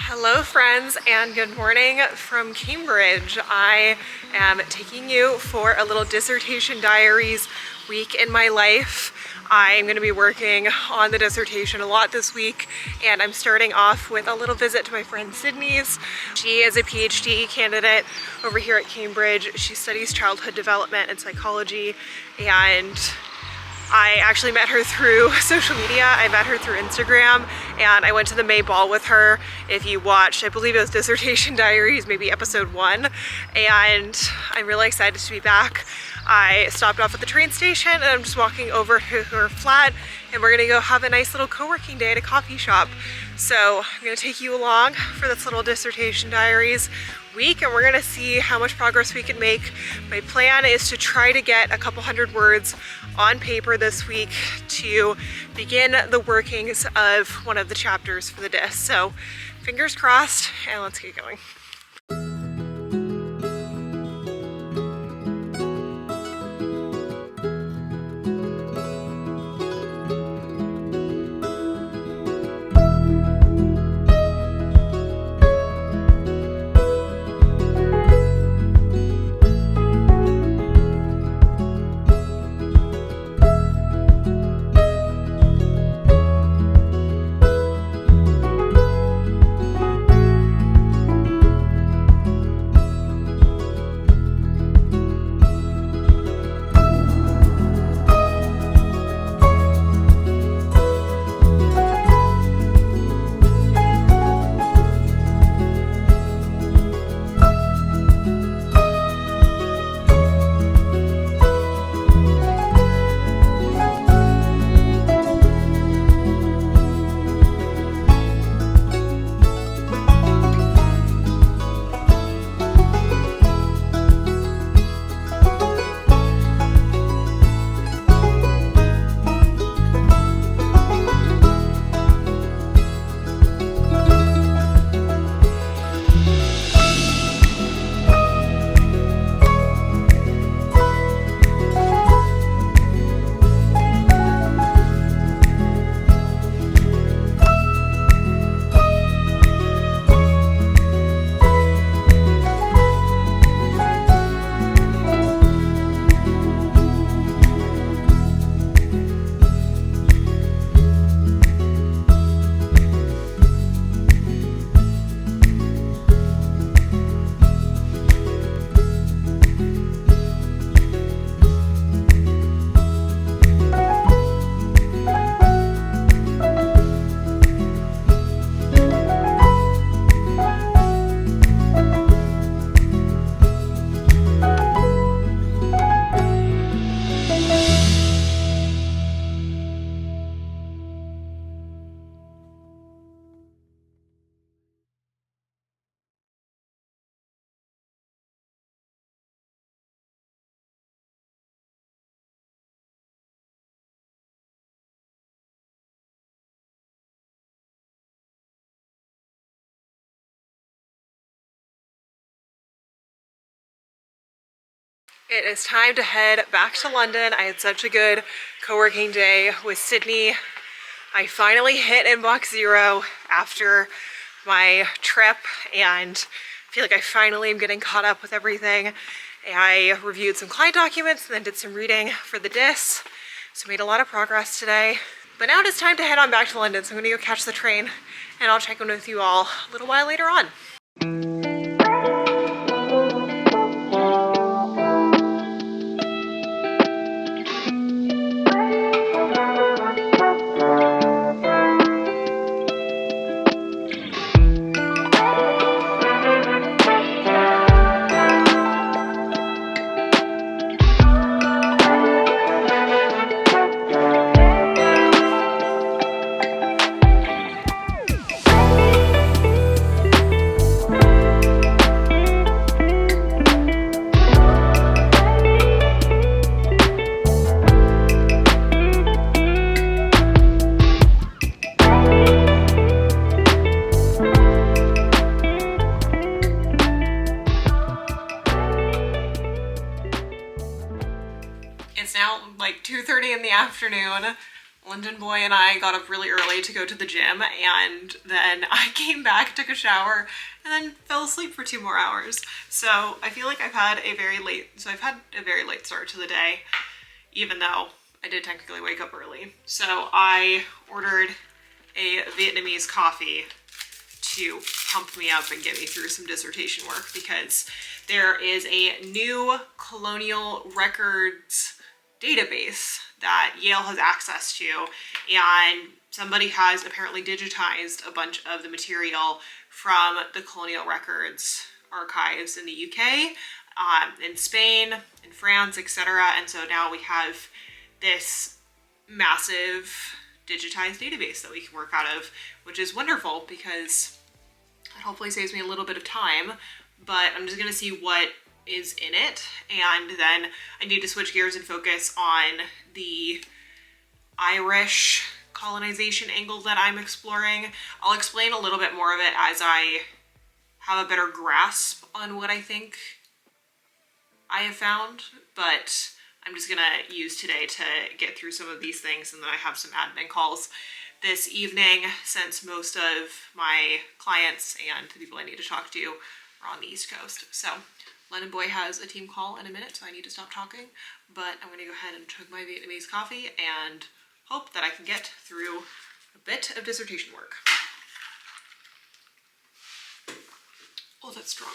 Hello friends, and good morning from Cambridge. I am taking you for a little Dissertation Diaries week in my life. I'm going to be working on the dissertation a lot this week, and I'm starting off with a little visit to my friend Sydney's. She is a PhD candidate over here at Cambridge. She studies childhood development and psychology, and I actually met her through social media. I met her through Instagram, and I went to the May Ball with her. If you watched, I believe it was Dissertation Diaries, maybe episode 1, and I'm really excited to be back. I stopped off at the train station and I'm just walking over to her flat, and we're gonna go have a nice little co-working day at a coffee shop. So I'm gonna take you along for this little Dissertation Diaries week, and we're gonna see how much progress we can make. My plan is to try to get a couple hundred words on paper this week to begin the workings of one of the chapters for the disc. So fingers crossed, and let's get going. It is time to head back to London. I had such a good co-working day with Sydney. I finally hit inbox 0 after my trip, and I feel like I finally am getting caught up with everything. I reviewed some client documents and then did some reading for the DIS, so made a lot of progress today. But now it is time to head on back to London, so I'm gonna go catch the train, and I'll check in with you all a little while later on. around like 2:30 in the afternoon. London boy and I got up really early to go to the gym, and then I came back, took a shower, and then fell asleep for 2 more hours. So I feel like I've had a very late start to the day, even though I did technically wake up early. So I ordered a Vietnamese coffee to pump me up and get me through some dissertation work, because there is a new colonial records database that Yale has access to, and somebody has apparently digitized a bunch of the material from the colonial records archives in the UK, in Spain, in France, etc. And so now we have this massive digitized database that we can work out of, which is wonderful because it hopefully saves me a little bit of time. But I'm just going to see what is in it, and then I need to switch gears and focus on the Irish colonization angle that I'm exploring. I'll explain a little bit more of it as I have a better grasp on what I think I have found, but I'm just gonna use today to get through some of these things, and then I have some admin calls this evening, since most of my clients and the people I need to talk to are on the East Coast. So London boy has a team call in a minute, so I need to stop talking, but I'm gonna go ahead and chug my Vietnamese coffee and hope that I can get through a bit of dissertation work. Oh, that's strong.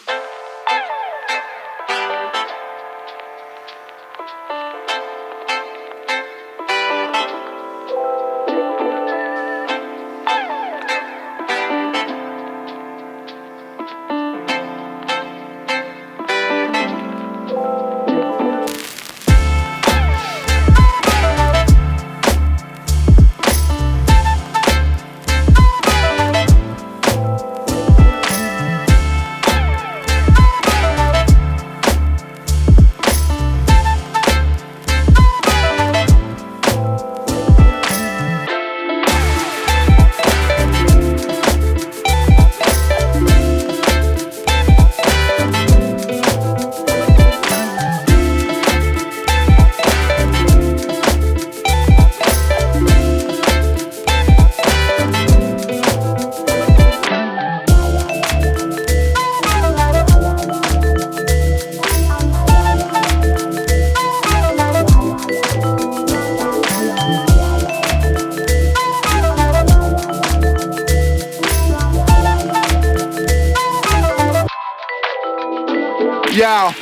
Yeah.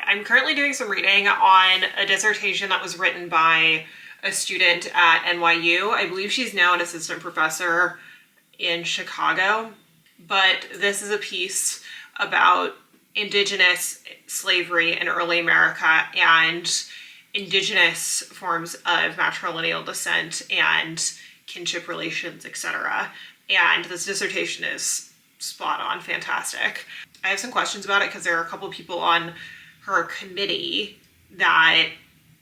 I'm currently doing some reading on a dissertation that was written by a student at NYU. I believe she's now an assistant professor in Chicago, but this is a piece about indigenous slavery in early America and indigenous forms of matrilineal descent and kinship relations, etc. And this dissertation is spot on, fantastic. I have some questions about it because there are a couple of people on her committee that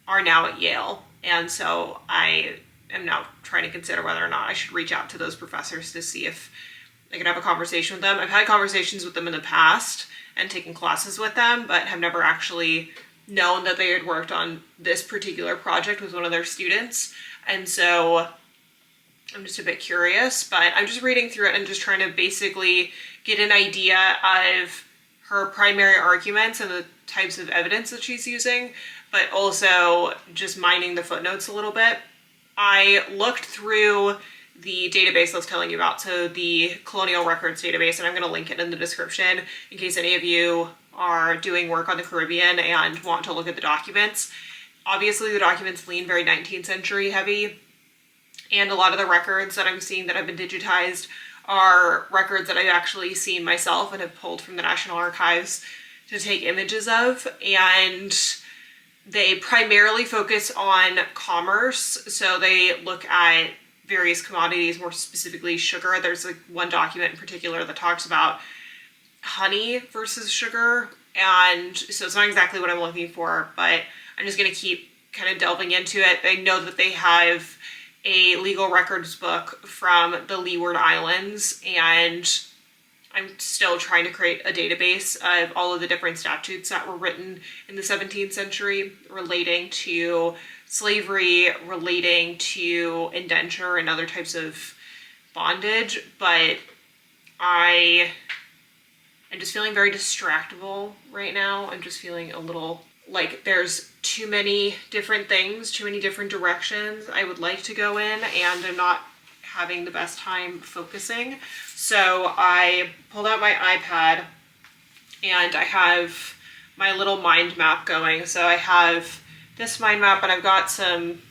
are now at Yale. And so I am now trying to consider whether or not I should reach out to those professors to see if I can have a conversation with them. I've had conversations with them in the past and taken classes with them, but have never actually known that they had worked on this particular project with one of their students. And so I'm just a bit curious, but I'm just reading through it and just trying to basically get an idea of her primary arguments and the types of evidence that she's using, but also just mining the footnotes a little bit. I looked through the database I was telling you about, so the Colonial Records database, and I'm going to link it in the description in case any of you are doing work on the Caribbean and want to look at the documents. Obviously the documents lean very 19th century heavy, and a lot of the records that I'm seeing that have been digitized are records that I've actually seen myself and have pulled from the National Archives to take images of, and they primarily focus on commerce. So they look at various commodities, more specifically sugar. There's like one document in particular that talks about honey versus sugar, and so it's not exactly what I'm looking for, but I'm just going to keep kind of delving into it. I know that they have a legal records book from the Leeward Islands, and I'm still trying to create a database of all of the different statutes that were written in the 17th century relating to slavery, relating to indenture and other types of bondage, but I'm just feeling very distractible right now. I'm just feeling a little like there's too many different things, too many different directions I would like to go in, and I'm not having the best time focusing. So I pulled out my iPad and I have my little mind map going. So I have this mind map, and I've got some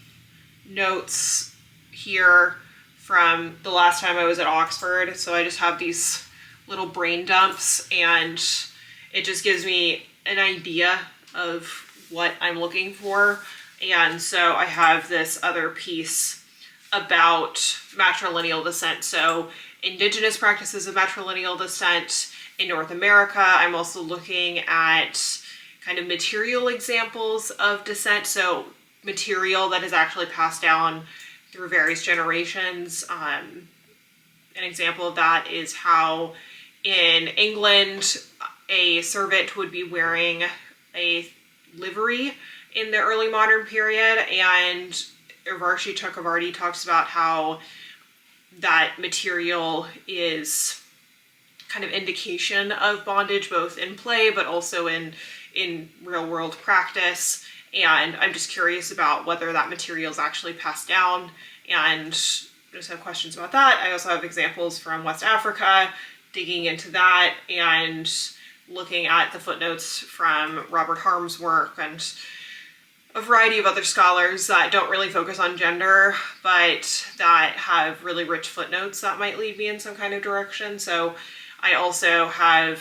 notes here from the last time I was at Oxford. So I just have these little brain dumps, and it just gives me an idea of what I'm looking for. And so I have this other piece about matrilineal descent. So indigenous practices of matrilineal descent in North America. I'm also looking at kind of material examples of descent. So material that is actually passed down through various generations. An example of that is how in England, a servant would be wearing a livery in the early modern period, and Urvashi Chakravarti talks about how that material is kind of indication of bondage, both in play but also in real world practice. And I'm just curious about whether that material is actually passed down, and just have questions about that. I also have examples from West Africa, digging into that, and looking at the footnotes from Robert Harm's work and a variety of other scholars that don't really focus on gender, but that have really rich footnotes that might lead me in some kind of direction. So I also have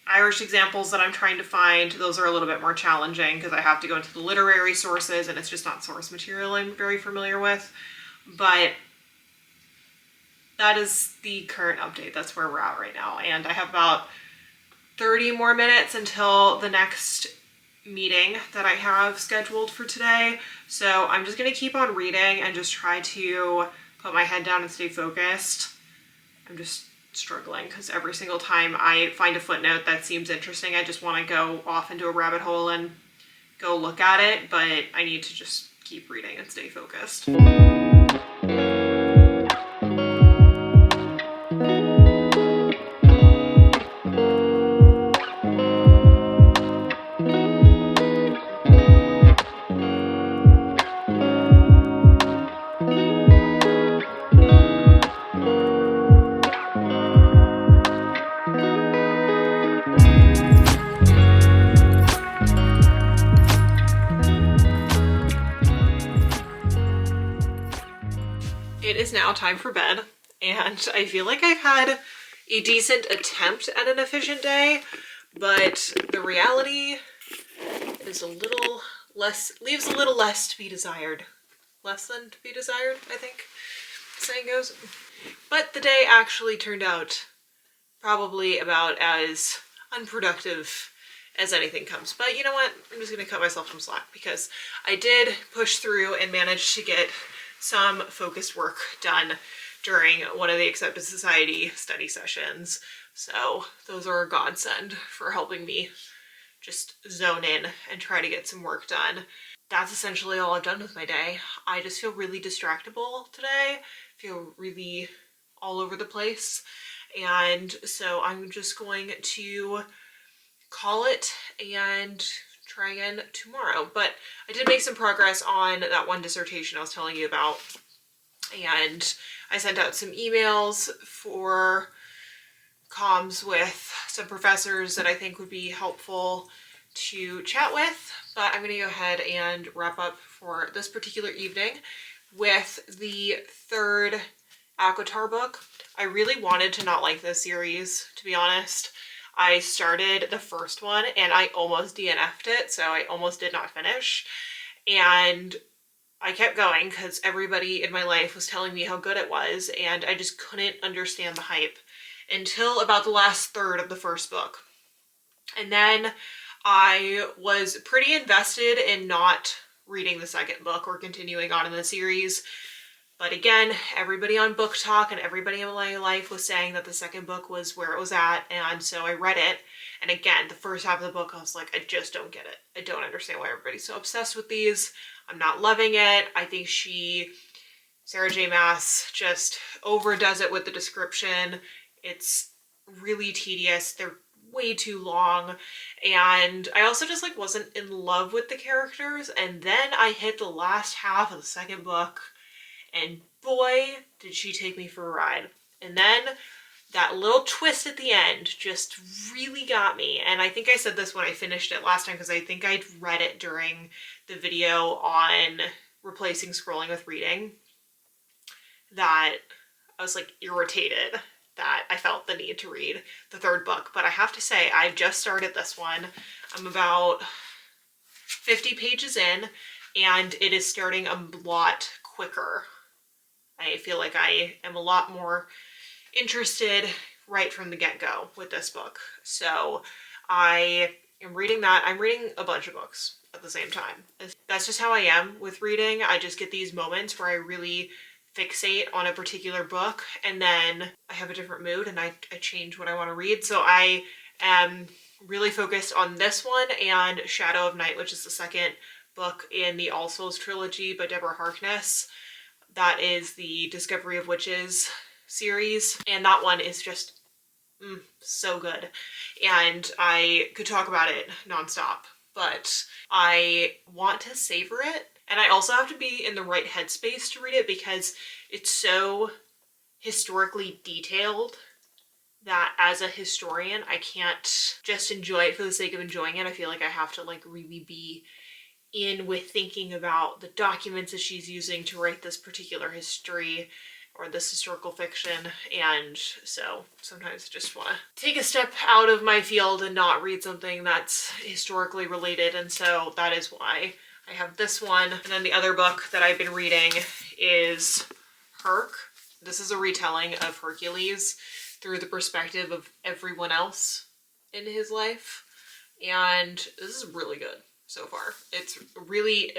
Irish examples that I'm trying to find. Those are a little bit more challenging because I have to go into the literary sources, and it's just not source material I'm very familiar with. But that is the current update. That's where we're at right now. And I have about 30 more minutes until the next meeting that I have scheduled for today. So I'm just going to keep on reading and just try to put my head down and stay focused. I'm just struggling because every single time I find a footnote that seems interesting, I just want to go off into a rabbit hole and go look at it, but I need to just keep reading and stay focused. It is now time for bed, and I feel like I've had a decent attempt at an efficient day, but the reality is a little less, leaves a little less to be desired. Less than to be desired, I think the saying goes. But the day actually turned out probably about as unproductive as anything comes. But you know what? I'm just going to cut myself some slack because I did push through and manage to get some focused work done during one of the Accepted Society study sessions. So those are a godsend for helping me just zone in and try to get some work done. That's essentially all I've done with my day. I just feel really distractible today. Feel really all over the place. And so I'm just going to call it and try again tomorrow. But I did make some progress on that one dissertation I was telling you about. And I sent out some emails for comms with some professors that I think would be helpful to chat with. But I'm going to go ahead and wrap up for this particular evening with the third ACOTAR book. I really wanted to not like this series, to be honest. I started the first one and I almost DNF'd it, so I almost did not finish. And I kept going because everybody in my life was telling me how good it was, and I just couldn't understand the hype until about the last third of the first book. And then I was pretty invested in not reading the second book or continuing on in the series. But again, everybody on Book Talk and everybody in my life was saying that the second book was where it was at, and so I read it. And again, the first half of the book, I was like, I just don't get it. I don't understand why everybody's so obsessed with these. I'm not loving it. I think Sarah J. Maas just overdoes it with the description. It's really tedious. They're way too long. And I also just wasn't in love with the characters. And then I hit the last half of the second book, and boy, did she take me for a ride. And then that little twist at the end just really got me. And I think I said this when I finished it last time, because I think I'd read it during the video on replacing scrolling with reading, that I was irritated that I felt the need to read the third book. But I have to say, I just started this one. I'm about 50 pages in, and it is starting a lot quicker. I feel like I am a lot more interested right from the get-go with this book. So I am reading that. I'm reading a bunch of books at the same time. That's just how I am with reading. I just get these moments where I really fixate on a particular book, and then I have a different mood and I change what I want to read. So I am really focused on this one and Shadow of Night, which is the second book in the All Souls trilogy by Deborah Harkness. That is the Discovery of Witches series, and that one is just so good. And I could talk about it nonstop, but I want to savor it. And I also have to be in the right headspace to read it, because it's so historically detailed that as a historian, I can't just enjoy it for the sake of enjoying it. I feel like I have to really be in with thinking about the documents that she's using to write this particular history or this historical fiction. And so sometimes I just want to take a step out of my field and not read something that's historically related. And so that is why I have this one. And then the other book that I've been reading is Herc. This is a retelling of Hercules through the perspective of everyone else in his life. And this is really good so far. It's a really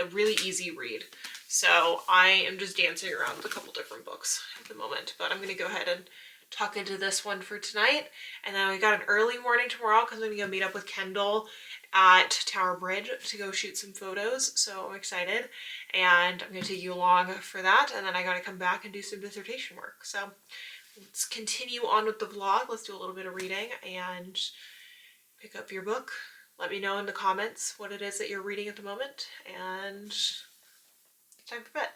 easy read. So I am just dancing around with a couple different books at the moment, but I'm going to go ahead and tuck into this one for tonight. And then we got an early morning tomorrow because I'm going to go meet up with Kendall at Tower Bridge to go shoot some photos. So I'm excited, and I'm going to take you along for that. And then I got to come back and do some dissertation work. So let's continue on with the vlog. Let's do a little bit of reading and pick up your book. Let me know in the comments what it is that you're reading at the moment, and it's time for bed.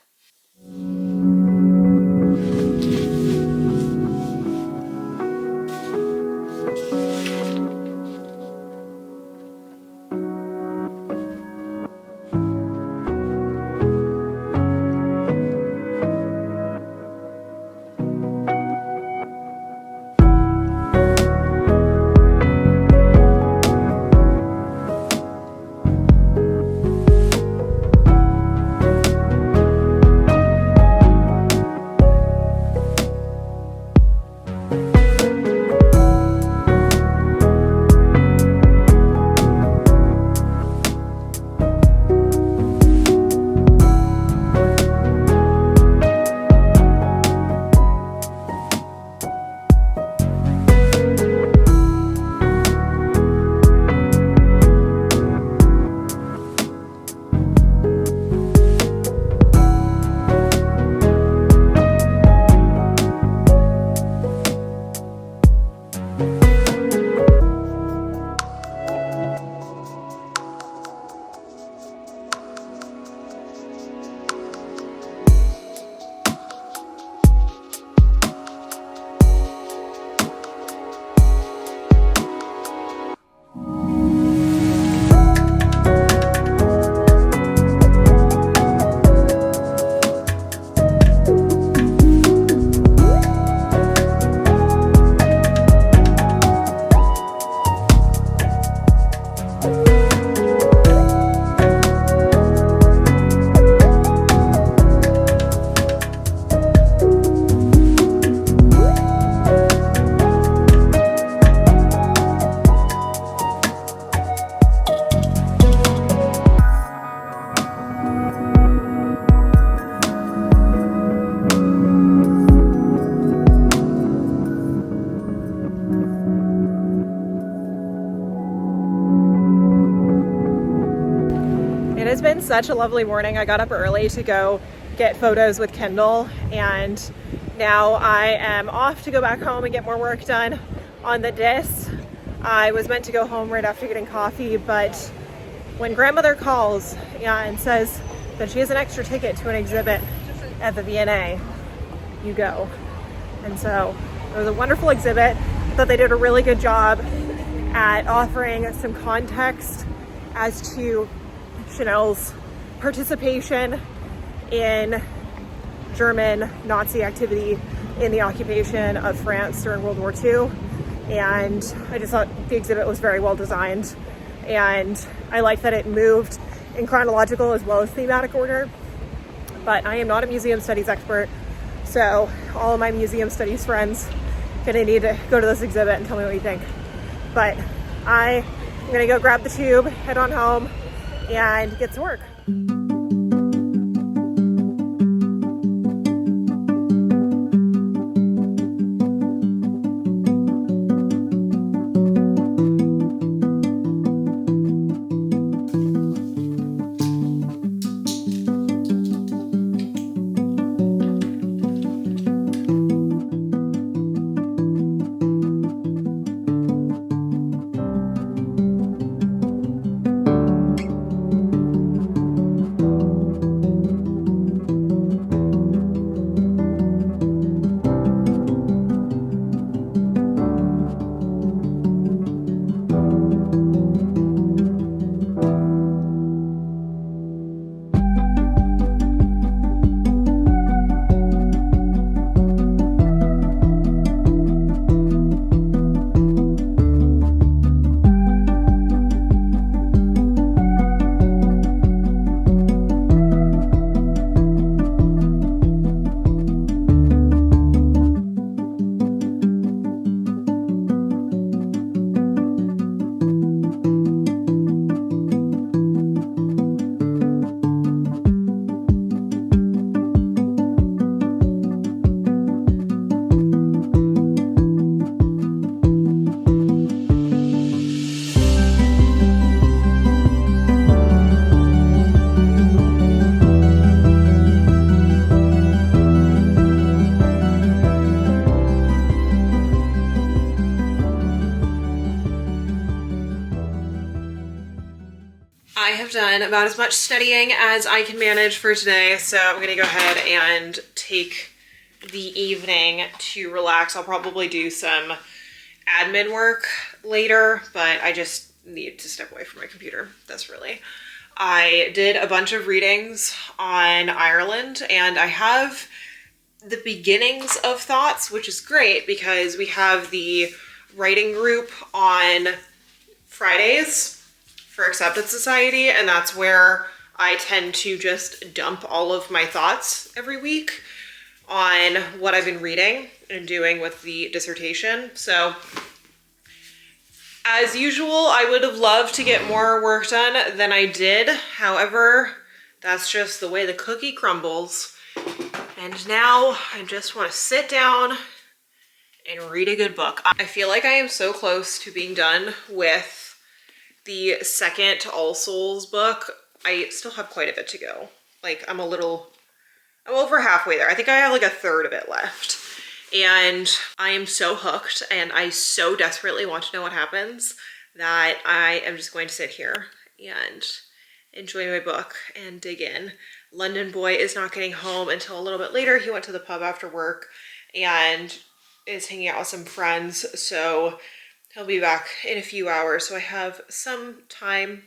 has been such a lovely morning. I got up early to go get photos with Kendall, and now I am off to go back home and get more work done on the Dis. I was meant to go home right after getting coffee, but when grandmother calls and says that she has an extra ticket to an exhibit at the V&A, you go. And so it was a wonderful exhibit. I thought they did a really good job at offering some context as to Chanel's participation in German Nazi activity in the occupation of France during World War II. And I just thought the exhibit was very well designed. And I like that it moved in chronological as well as thematic order. But I am not a museum studies expert, so all of my museum studies friends are gonna need to go to this exhibit and tell me what you think. But I'm gonna go grab the tube, head on home, and get to work. I have done about as much studying as I can manage for today, so I'm gonna go ahead and take the evening to relax. I'll probably do some admin work later, but I just need to step away from my computer. That's really. I did a bunch of readings on Ireland, and I have the beginnings of thoughts, which is great because we have the writing group on Fridays for Acceptance Society, and that's where I tend to just dump all of my thoughts every week on what I've been reading and doing with the dissertation. So as usual, I would have loved to get more work done than I did. However, that's just the way the cookie crumbles. And now I just want to sit down and read a good book. I feel like I am so close to being done with the second All Souls book. I still have quite a bit to go. Like I'm over halfway there. I think I have like a third of it left. And I am so hooked and I so desperately want to know what happens that I am just going to sit here and enjoy my book and dig in. London Boy is not getting home until a little bit later. He went to the pub after work and is hanging out with some friends. So he'll be back in a few hours, so I have some time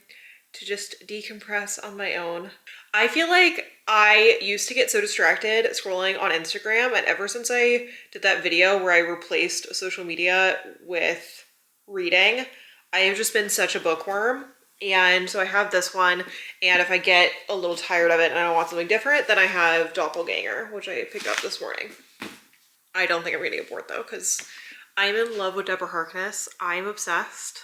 to just decompress on my own. I feel like I used to get so distracted scrolling on Instagram, and ever since I did that video where I replaced social media with reading, I have just been such a bookworm. And so I have this one, and if I get a little tired of it and I want something different, then I have Doppelganger, which I picked up this morning. I don't think I'm gonna get bored though, because I'm in love with Deborah Harkness. I'm obsessed.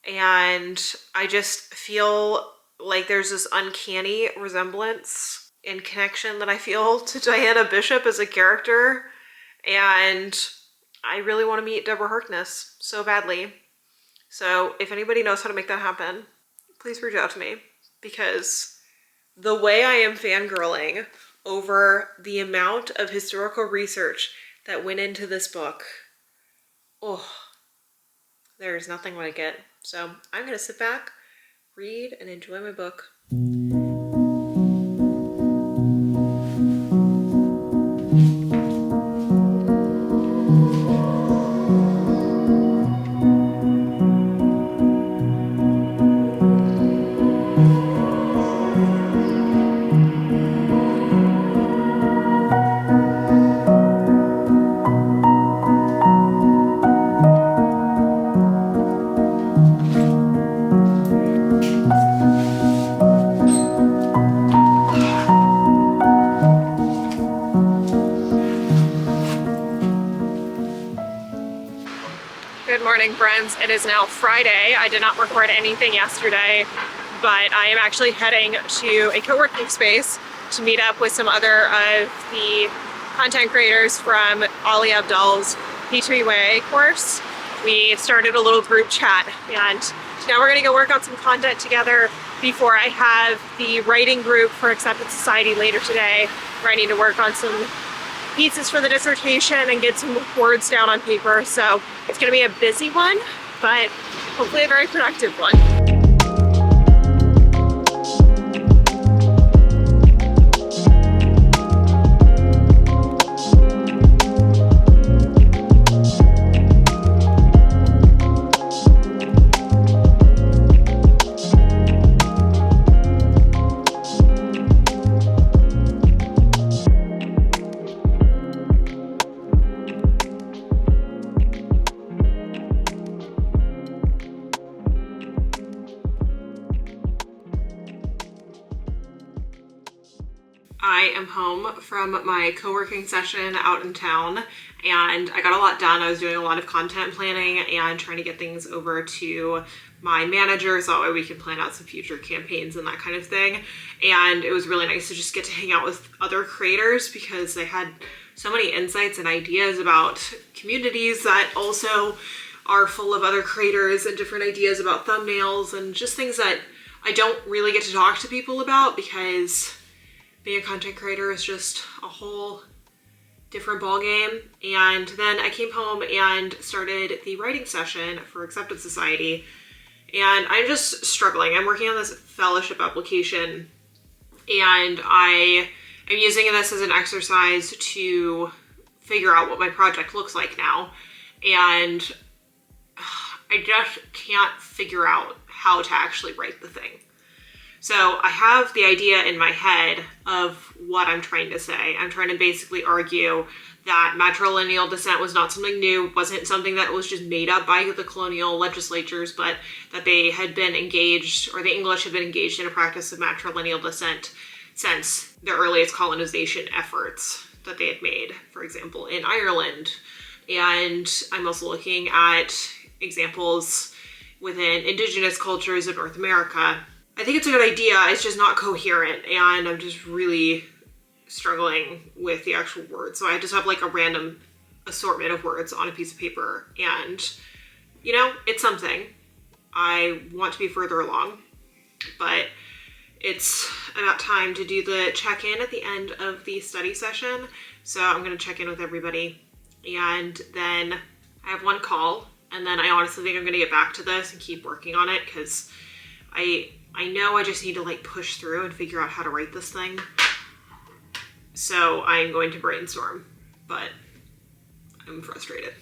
And I just feel like there's this uncanny resemblance and connection that I feel to Diana Bishop as a character. And I really want to meet Deborah Harkness so badly. So if anybody knows how to make that happen, please reach out to me. because the way I am fangirling over the amount of historical research that went into this book, oh, there's nothing like it. So I'm gonna sit back, read, and enjoy my book. Good morning, friends. It is now Friday. I did not record anything yesterday, but I am actually heading to a co-working space to meet up with some other of the content creators from Ali Abdal's P3YA course. We started a little group chat, and now we're gonna go work on some content together before I have the writing group for Acceptance Society later today, where I need to work on some pieces for the dissertation and get some words down on paper. So it's gonna be a busy one, but hopefully a very productive one. I am home from my co-working session out in town, and I got a lot done. I was doing a lot of content planning and trying to get things over to my manager so that way we can plan out some future campaigns and that kind of thing. And it was really nice to just get to hang out with other creators because they had so many insights and ideas about communities that also are full of other creators and different ideas about thumbnails and just things that I don't really get to talk to people about because being a content creator is just a whole different ballgame. And then I came home and started the writing session for Acceptance Society. And I'm just struggling. I'm working on this fellowship application, and I am using this as an exercise to figure out what my project looks like now. And I just can't figure out how to actually write the thing. So I have the idea in my head of what I'm trying to say. I'm trying to basically argue that matrilineal descent was not something new, wasn't something that was just made up by the colonial legislatures, but that they had been engaged, or the English had been engaged in a practice of matrilineal descent since the earliest colonization efforts that they had made, for example, in Ireland. And I'm also looking at examples within indigenous cultures of North America. I think it's a good idea, it's just not coherent, and I'm just really struggling with the actual words. So I just have like a random assortment of words on a piece of paper, and you know, it's something. I want to be further along, but it's about time to do the check-in at the end of the study session. So I'm gonna check in with everybody, and then I have one call, and then I honestly think I'm gonna get back to this and keep working on it, because I know I just need to like push through and figure out how to write this thing. So I'm going to brainstorm, but I'm frustrated.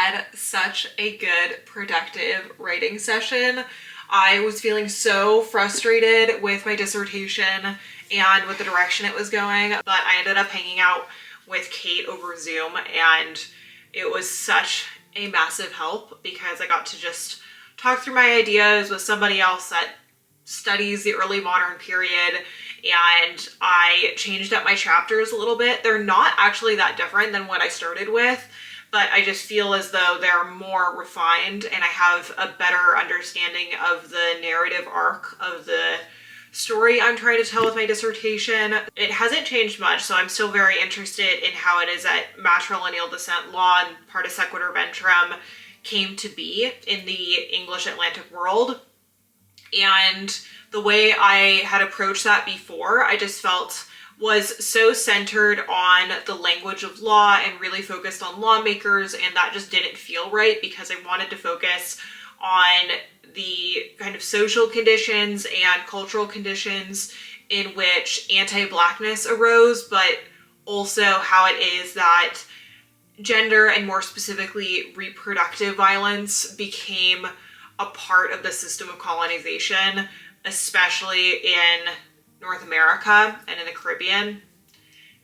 had such a good, productive writing session. I was feeling so frustrated with my dissertation and with the direction it was going, but I ended up hanging out with Kate over Zoom, and it was such a massive help because I got to just talk through my ideas with somebody else that studies the early modern period, and I changed up my chapters a little bit. They're not actually that different than what I started with, but I just feel as though they're more refined and I have a better understanding of the narrative arc of the story I'm trying to tell with my dissertation. It hasn't changed much, so I'm still very interested in how it is that matrilineal descent law and parta sequitur ventrum came to be in the English Atlantic world. And the way I had approached that before, I just felt was so centered on the language of law and really focused on lawmakers, and that just didn't feel right because I wanted to focus on the kind of social conditions and cultural conditions in which anti-Blackness arose, but also how it is that gender and more specifically reproductive violence became a part of the system of colonization, especially in North America and in the Caribbean.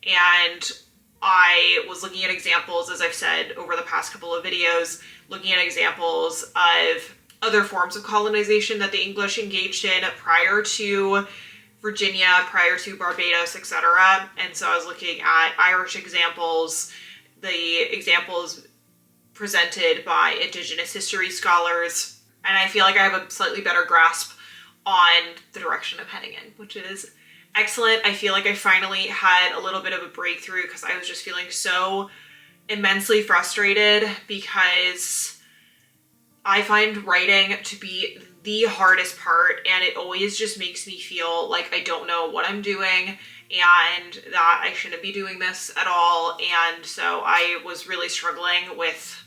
And I was looking at examples, as I've said over the past couple of videos, looking at examples of other forms of colonization that the English engaged in prior to Virginia, prior to Barbados, etc. And so I was looking at Irish examples, the examples presented by Indigenous history scholars, and I feel like I have a slightly better grasp on the direction I'm heading in, which is excellent. I feel like I finally had a little bit of a breakthrough because I was just feeling so immensely frustrated because I find writing to be the hardest part, and it always just makes me feel like I don't know what I'm doing and that I shouldn't be doing this at all. And so I was really struggling with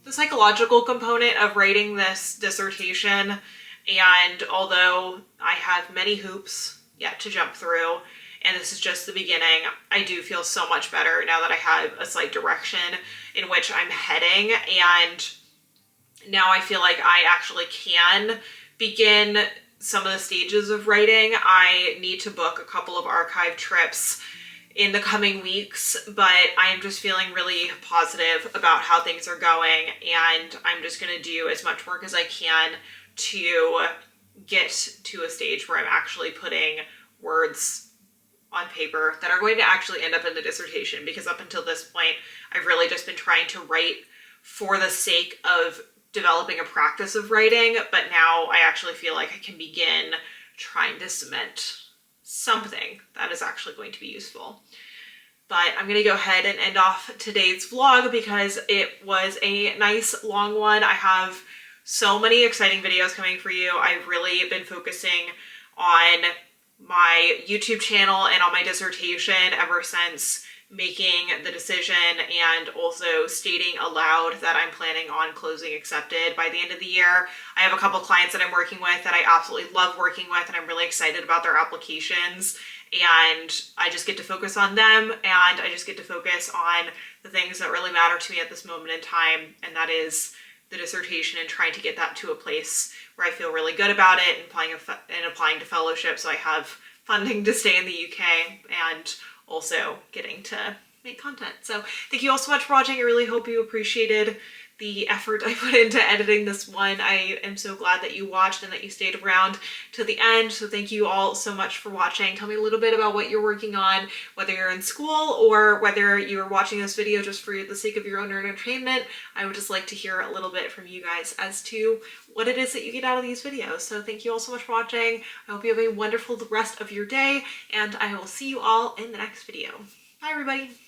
the psychological component of writing this dissertation. And although I have many hoops yet to jump through, and this is just the beginning, I do feel so much better now that I have a slight direction in which I'm heading. And now I feel like I actually can begin some of the stages of writing. I need to book a couple of archive trips in the coming weeks, but I am just feeling really positive about how things are going, and I'm just going to do as much work as I can to get to a stage where I'm actually putting words on paper that are going to actually end up in the dissertation, because up until this point, I've really just been trying to write for the sake of developing a practice of writing, but now I actually feel like I can begin trying to cement something that is actually going to be useful. But I'm going to go ahead and end off today's vlog because it was a nice long one. I have so many exciting videos coming for you. I've really been focusing on my YouTube channel and on my dissertation ever since making the decision, and also stating aloud that I'm planning on closing accepted by the end of the year. I have a couple clients that I'm working with that I absolutely love working with, and I'm really excited about their applications, and I just get to focus on them, and I just get to focus on the things that really matter to me at this moment in time, and that is the dissertation and trying to get that to a place where I feel really good about it, and applying to fellowship so I have funding to stay in the UK, and also getting to make content. So thank you all so much for watching. I really hope you appreciated the effort I put into editing this one. I am so glad that you watched and that you stayed around to the end. So thank you all so much for watching. Tell me a little bit about what you're working on, whether you're in school or whether you're watching this video just for the sake of your own entertainment. I would just like to hear a little bit from you guys as to what it is that you get out of these videos. So thank you all so much for watching. I hope you have a wonderful rest of your day, and I will see you all in the next video. Bye everybody.